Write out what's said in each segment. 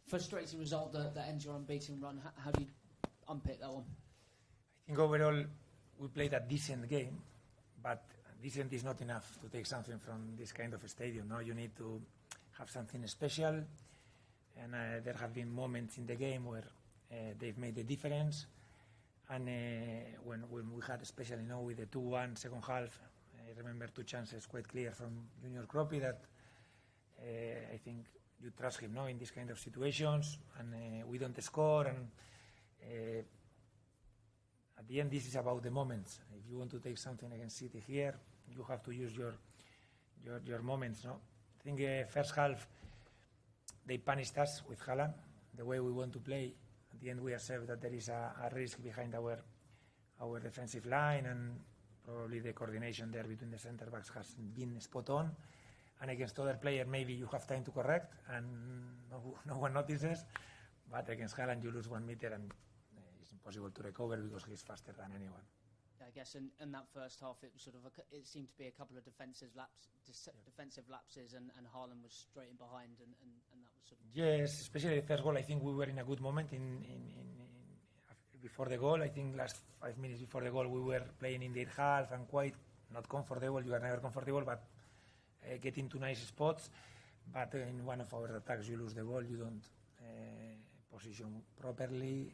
frustrating result that ends your unbeaten run. How do you unpick that one? I think overall we played a decent game, but decent is not enough to take something from this kind of a stadium. No, you need to have something special, and there have been moments in the game where they've made a difference. And when we had, especially now with the 2-1 second half, I remember 2 chances quite clear from Junior Kropi that I think you trust him now in these kind of situations, and we don't score. And at the end, this is about the moments. If you want to take something against City here, you have to use your moments. No, I think first half they punished us with Haaland, the way we want to play. At the end, we accept that there is a risk behind our defensive line, and probably the coordination there between the centre backs has been spot on. And against other players, maybe you have time to correct, and no one notices. But against Haaland, you lose 1 meter, and it's impossible to recover because he's faster than anyone. I guess in that first half, it was it seemed to be a couple of defensive lapses, and Haaland was straight in behind, and that was Yes, especially the first goal. I think we were in a good moment before the goal. I think last 5 minutes before the goal, we were playing in their half and quite not comfortable. You are never comfortable, but getting to nice spots. But in one of our attacks, you lose the ball. You don't position properly.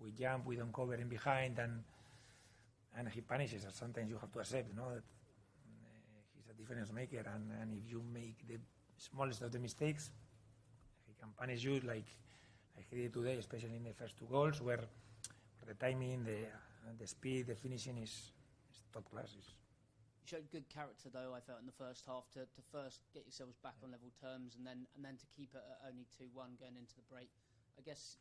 We jump, we don't cover in behind, and he punishes us. Sometimes you have to accept, that he's a difference maker, and if you make the smallest of the mistakes, he can punish you like he did today, especially in the first 2 goals, where the timing, the speed, the finishing is top class. You showed good character, though, I felt, in the first half to first get yourselves back on level terms, and then to keep it at only 2-1 going into the break. I guess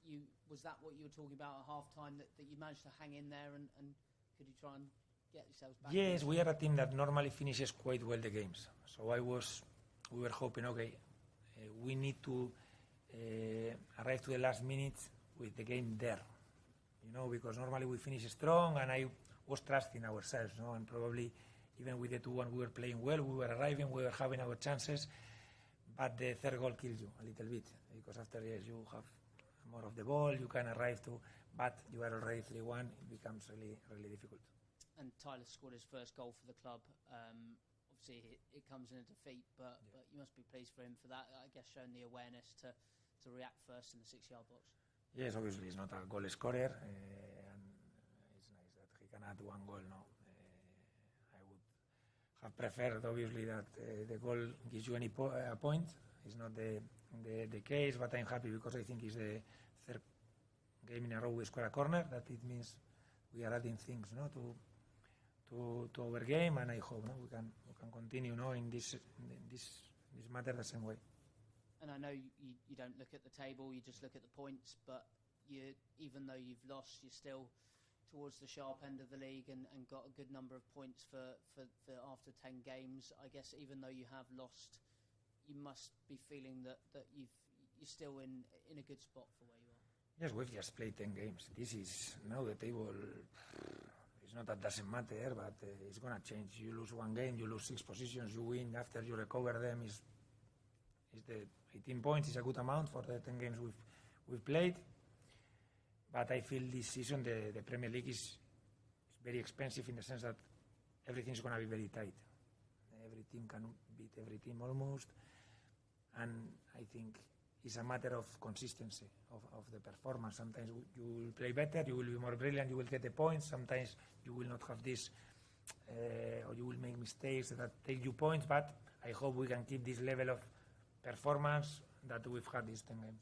was that what you were talking about at half-time, that you managed to hang in there, and could you try and get yourselves back? Yes, we are a team that normally finishes quite well the games. So we were hoping, we need to arrive to the last minute with the game there, because normally we finish strong, and I was trusting ourselves, and probably even with the 2-1 we were playing well, we were arriving, we were having our chances, but the third goal kills you a little bit, because after you have more of the ball, you can arrive to, but you are already 3-1, it becomes really, really difficult. And Tyler scored his first goal for the club. Obviously, it comes in a defeat, but you must be pleased for him for that. I guess showing the awareness to react first in the 6-yard box. Yes, obviously he's not a goal scorer, and it's nice that he can add 1 goal now. I would have preferred, obviously, that the goal gives you any point. It's not the case, but I'm happy because I think it's the 3rd game in a row we score a corner. That it means we are adding things, to our game, and I hope we can continue, in this matter the same way. And I know you don't look at the table, you just look at the points, but even though you've lost, you're still towards the sharp end of the league and got a good number of points for after 10 games. I guess even though you have lost, you must be feeling that you're still in a good spot for where you are. Yes, we've just played 10 games. This is now the table. It's not that doesn't matter, but it's going to change. You lose 1 game, you lose 6 positions, you win. After you recover them, is the 18 points is a good amount for the 10 games we've played. But I feel this season the Premier League is very expensive in the sense that everything is going to be very tight. Every team can beat every team almost, and I think it's a matter of consistency of the performance. Sometimes you will play better, you will be more brilliant, you will get the points. Sometimes you will not have this, or you will make mistakes that take you points. But I hope we can keep this level of performance that we've had these 10 games.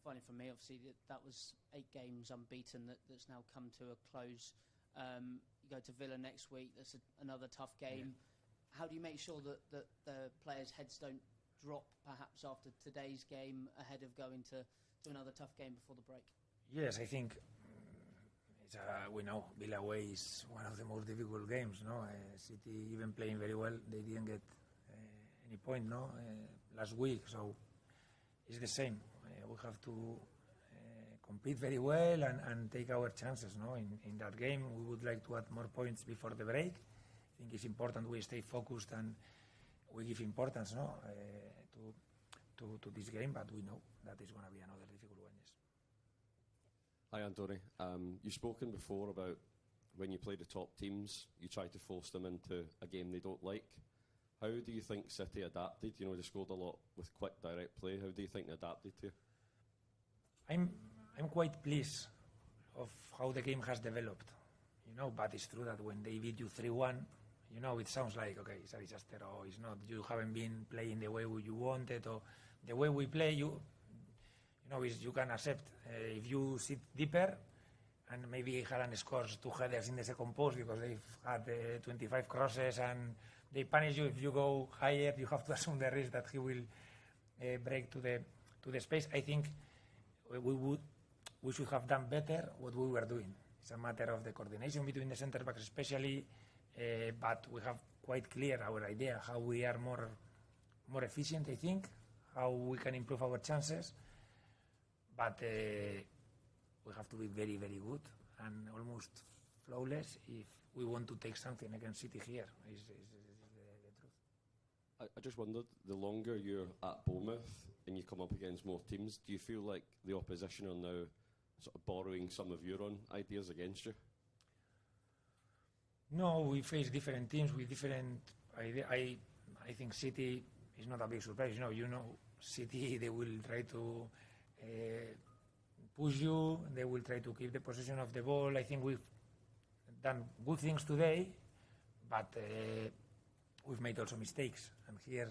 Finally, for me, obviously, that was 8 games unbeaten that's now come to a close. You go to Villa next week. That's another tough game. Yeah. How do you make sure that the players' heads don't drop, perhaps after today's game, ahead of going to another tough game before the break? Yes, I think we know Villa away is one of the most difficult games. City even playing very well, they didn't get any point last week, so it's the same. We have to compete very well and take our chances. In that game, we would like to add more points before the break. I think it's important we stay focused and we give importance to to this game, but we know that is going to be another difficult one. Yes. Hi, Andoni. You've spoken before about when you play the top teams, you try to force them into a game they don't like. How do you think City adapted? You know, they scored a lot with quick, direct play. How do you think they adapted to you? I'm quite pleased of how the game has developed, you know, but it's true that when they beat you 3-1, you know, it sounds like, okay, it's a disaster, or it's not, you haven't been playing the way you wanted, or the way we play, you know, you can accept if you sit deeper, and maybe Haaland scores 2 headers in the second post because they've had 25 crosses, and they punish you if you go higher. You have to assume the risk that he will break to the space. I think we should have done better what we were doing. It's a matter of the coordination between the centre backs especially, but we have quite clear our idea how we are more efficient, I think, how we can improve our chances, but we have to be very, very good and almost flawless if we want to take something against City here. Is the truth. I just wondered, the longer you're at Bournemouth and you come up against more teams, do you feel like the opposition are now sort of borrowing some of your own ideas against you? No, we face different teams with different ideas. I think City is not a big surprise. You know, City, they will try to push you. They will try to keep the possession of the ball. I think we've done good things today, but we've made also mistakes. And here,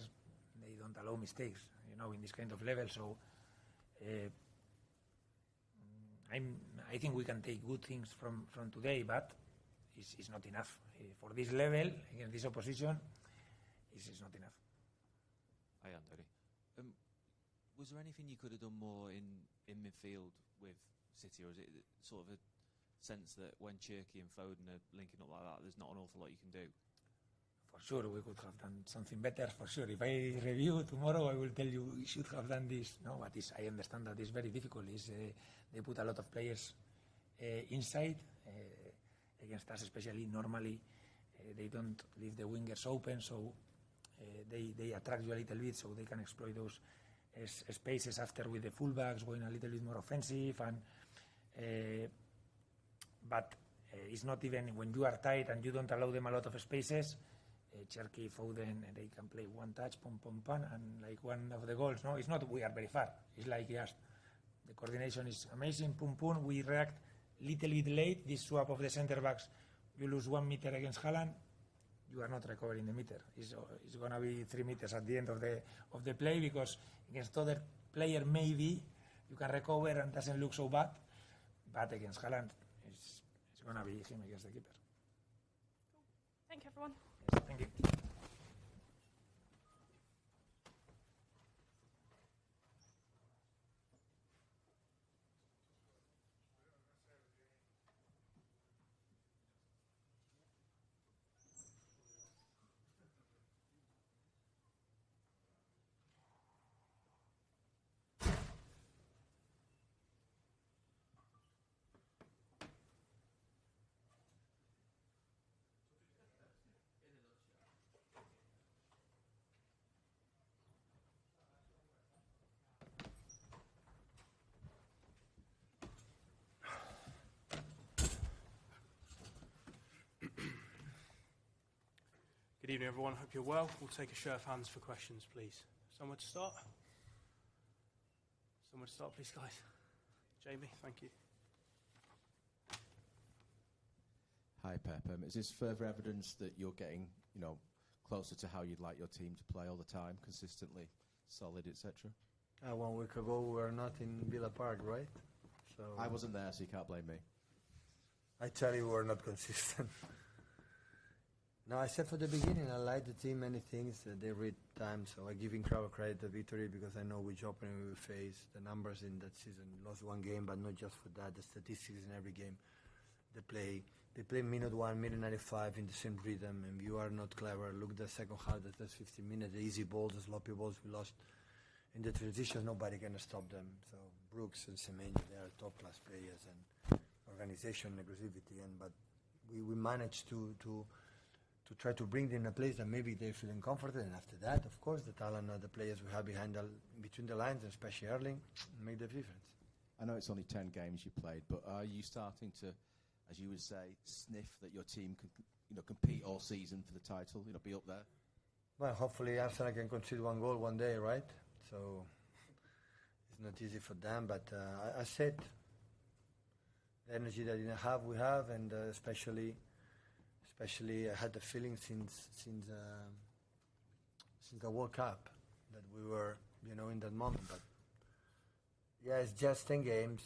they don't allow mistakes, you know, in this kind of level. So I think we can take good things from today, but it's not enough. For this level, against this opposition, it's not enough. Hi, Andoni. Was there anything you could have done more in midfield with City, or is it sort of a sense that when Cherky and Foden are linking up like that, there's not an awful lot you can do? For sure, we could have done something better, for sure. If I review tomorrow, I will tell you we should have done this. No, but I understand that it's very difficult. They put a lot of players inside. Against us, especially, normally they don't leave the wingers open, so they attract you a little bit, so they can exploit those spaces after with the fullbacks going a little bit more offensive. And but it's not even when you are tight and you don't allow them a lot of spaces. Cherky, Foden, they can play one touch, pum pum pum, and like one of the goals. No, it's not we are very far. It's like just the coordination is amazing. Pum pum, we react little bit late. This swap of the centre backs, you lose 1 meter against Haaland, you are not recovering the meter. It's going to be 3 meters at the end of the play, because against other player maybe you can recover and doesn't look so bad, but against Haaland it's going to be him against the keeper. Thank you, everyone. Yes, thank you. Good evening, everyone. Hope you're well. We'll take a show of hands for questions, please. Somewhere to start? Somewhere to start, please, guys. Jamie, thank you. Hi, Pep. Is this further evidence that you're getting, closer to how you'd like your team to play all the time, consistently, solid, etc.? 1 week ago, we were not in Villa Park, right? So I wasn't there, so you can't blame me. I tell you, we were not consistent. No, I said for the beginning, I like the team, many things. They read time, so I give Incredible credit the victory because I know which opening we will face. The numbers in that season, lost 1 game, but not just for that. The statistics in every game, they play minute 1, minute 95 in the same rhythm, and you are not clever. Look at the second half, the first 15 minutes, the easy balls, the sloppy balls we lost. In the transition, nobody can stop them. So Brooks and Semenyo, they are top-class players, and organization, aggressivity, but we managed to to try to bring them in a place that maybe they're feeling comfortable. And after that, of course, the talent of the players we have between the lines, and especially Erling, make the difference. I know it's only 10 games you played, but are you starting to, as you would say, sniff that your team can, compete all season for the title, be up there? Well, hopefully Arsenal can concede one goal one day, right? So it's not easy for them, but I said the energy that we have, and especially I had the feeling since the World Cup that we were, in that moment. But yeah, it's just 10 games,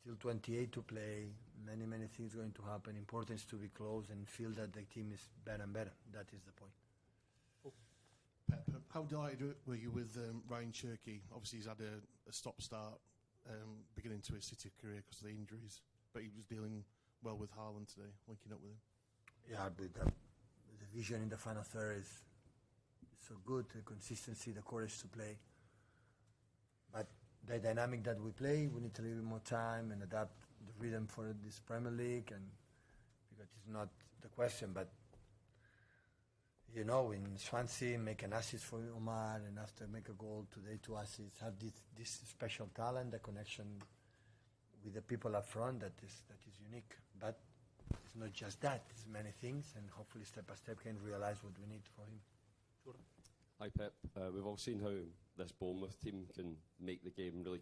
still 28 to play. Many things going to happen. Important is to be close and feel that the team is better and better. That is the point. Pep, how delighted were you with Ryan Cherky? Obviously, he's had a stop-start beginning to his City career because of the injuries, but he was dealing well with Haaland today, linking up with him. Yeah, but the vision in the final third is so good, the consistency, the courage to play. But the dynamic that we play, we need a little bit more time and adapt the rhythm for this Premier League, and because it's not the question, but in Swansea, make an assist for Omar, and after make a goal today, 2 assists, have this special talent, the connection with the people up front that is unique. But it's not just that; it's many things, and hopefully, step by step, can realize what we need for him. Jordan? Hi Pep. We've all seen how this Bournemouth team can make the game really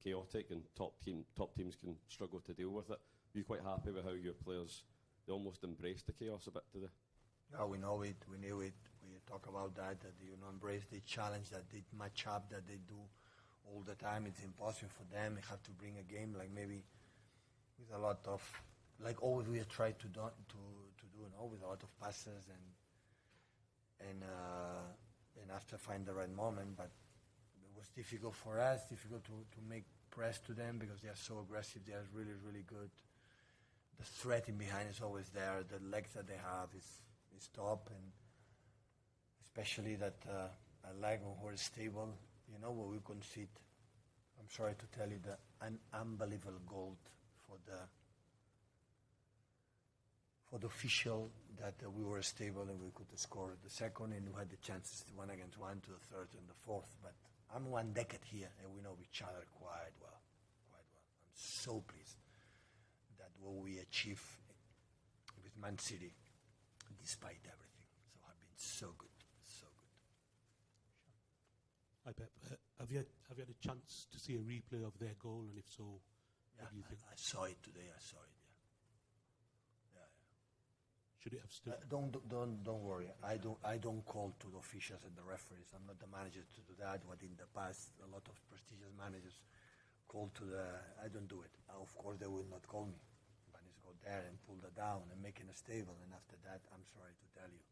chaotic, and top teams can struggle to deal with it. Are you quite happy with how your players, they almost embraced the chaos a bit today? Yeah, we know it. We knew it. We talk about that they embrace the challenge, that they match up, that they do all the time. It's impossible for them. They have to bring a game like maybe with a lot of, like always we try to do, with a lot of passes and after find the right moment. But it was difficult for us, difficult to make press to them because they are so aggressive. They are really, really good. The threat in behind is always there. The legs that they have is top, and especially that I like when we're stable. When we concede, I'm sorry to tell you, an unbelievable goal for the official that we were stable and we could score the second, and we had the chances, 1 against 1, to the third and the fourth. But I'm 1 decade here, and we know each other quite well. I'm so pleased that what we achieved with Man City, despite everything, so have been so good. Hi Pep, have you had a chance to see a replay of their goal, and if so, what do you think? I saw it today. Yeah. Should it have stood? Don't worry. I don't call to the officials and the referees. I'm not the manager to do that. What in the past a lot of prestigious managers call to I don't do it. Of course they will not call me. But it's go there and pull that down and make it stable, and after that, I'm sorry to tell you.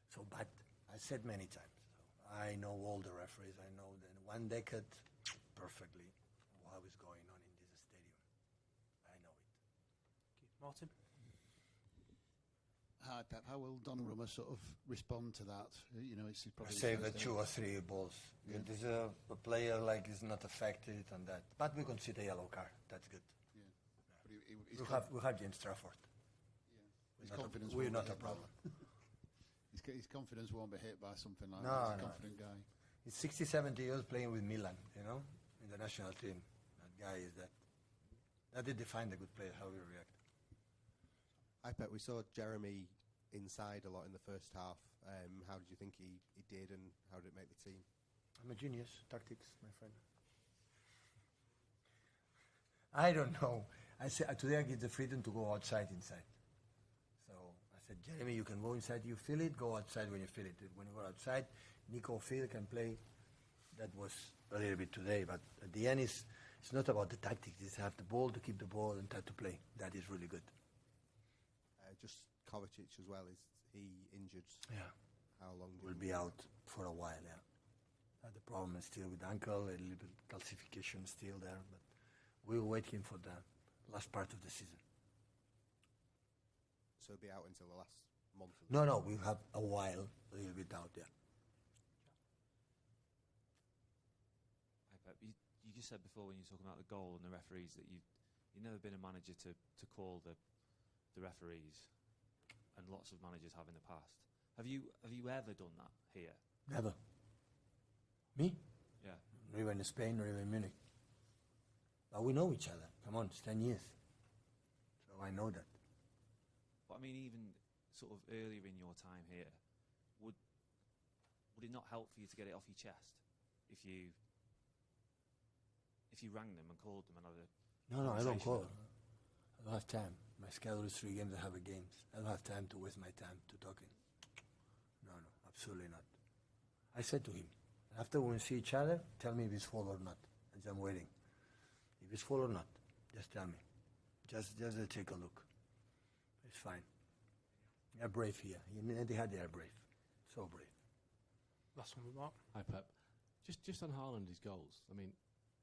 So, but I said many times. I know all the referees. I know that 1 decade perfectly what is going on in this stadium. I know it. Okay. Martin? Hi, Pep. How will Donnarumma sort of respond to that? It's probably save 2 or 3 balls. Yeah. There's a player like is not affected on that, but we consider a yellow card. That's good. Yeah. But we have James Trafford. Yeah. We're not a problem. His confidence won't be hit by something like that. He's a confident guy. He's 60, 70 years playing with Milan, in the national team. That guy is that. That did define the good player, how we react. I bet we saw Jeremy inside a lot in the first half. How did you think he did, and how did it make the team? I'm a genius. Tactics, my friend. I don't know. I said today I give the freedom to go outside, inside. Jeremy, you can go inside, you feel it, go outside when you feel it. When you go outside, Nico Phil can play. That was a little bit today, but at the end, it's not about the tactics. It's have the ball, to keep the ball, and try to play. That is really good. Just Kovacic as well, is he injured? Yeah. How long? Will be out for a while, yeah. The problem is still with ankle, a little bit calcification still there, but we're waiting for the last part of the season. So he'll be out until the last month? No, we'll have a while, a little bit out, yeah. Hi, Pep. You just said before when you were talking about the goal and the referees that you've never been a manager to call the referees. and lots of managers have in the past. Have you ever done that here? Never. Me? Yeah. Not even in Spain, not even in Munich. But we know each other. Come on, it's 10 years. So I know that. But I mean, even sort of earlier in your time here, would it not help for you to get it off your chest if you rang them and called them and had a No, I don't conversation call. with them? I don't have time. My schedule is 3 games. I have a games. I don't have time to waste my time to talking. No, absolutely not. I said to him, after we see each other, tell me if it's full or not. And I'm waiting. If it's full or not, just tell me. Just take a look. It's fine. They're brave here. They are brave. So brave. Last one with Mark. Hi, Pep. Just on Haaland, his goals. I mean,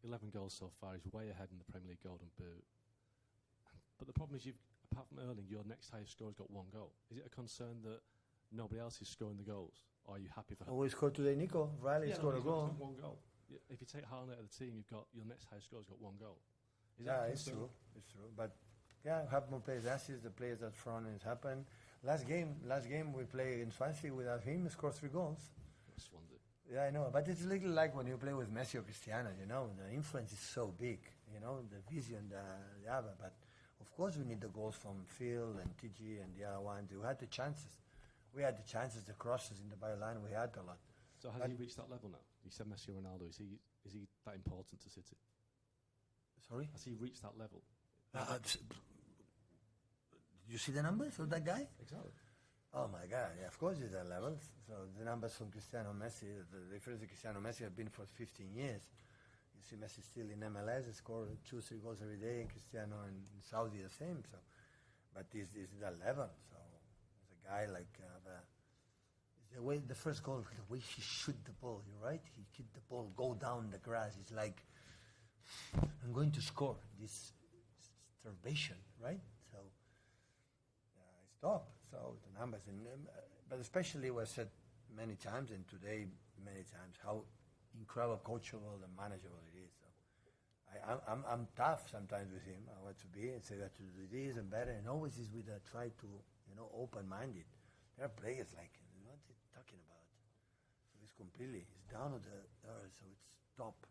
11 goals so far. He's way ahead in the Premier League Golden Boot. But the problem is, apart from Erling, your next highest scorer has got 1 goal. Is it a concern that nobody else is scoring the goals? Or are you happy for him? Oh, we scored today, Nico. Riley scored a goal. He's got 1 goal. If you take Haaland out of the team, you've got your next highest scorer's got 1 goal. It's true. It's true. But yeah, have more players. Assists, the players that front, and it's happened. Last game we played in Swansea without him. He scored 3 goals. Swansea. Yeah, I know. But it's a little like when you play with Messi or Cristiano. The influence is so big. The vision, the other. But of course, we need the goals from Phil and TG and the other ones. We had the chances. The crosses in the byline. We had a lot. So has he reached that level now? You said Messi or Ronaldo. Is he that important to City? Sorry? Has he reached that level? Did you see the numbers of that guy? Exactly. Oh my God! Yeah, of course he's at level. So the numbers from Cristiano Messi, the difference of Cristiano Messi have been for 15 years. You see Messi still in MLS, he scored 2-3 goals every day, and Cristiano in Saudi the same. So, but this is that level. So as a guy like the first goal, the way he shoot the ball. You're right. He kicked the ball, go down the grass. It's like I'm going to score. This starvation, right? So it's top. So the numbers, but especially was said many times, and today many times, how incredible coachable and manageable it is. So I'm tough sometimes with him. I want to be and say that to do this and better, and always is with a try to open-minded. There are players like what are you talking about? So it's down to the earth, so it's top.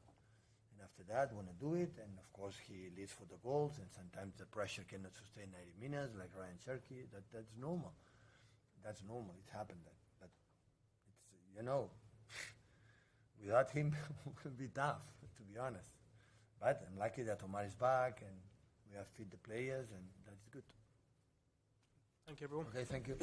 And after that, want to do it, and of course he leads for the goals, and sometimes the pressure cannot sustain 90 minutes, like Ryan Cherky. That's normal. That's normal. It happened. But it's without him, it would be tough, to be honest. But I'm lucky that Omar is back, and we have fit the players, and that's good. Thank you, everyone. Okay, thank you.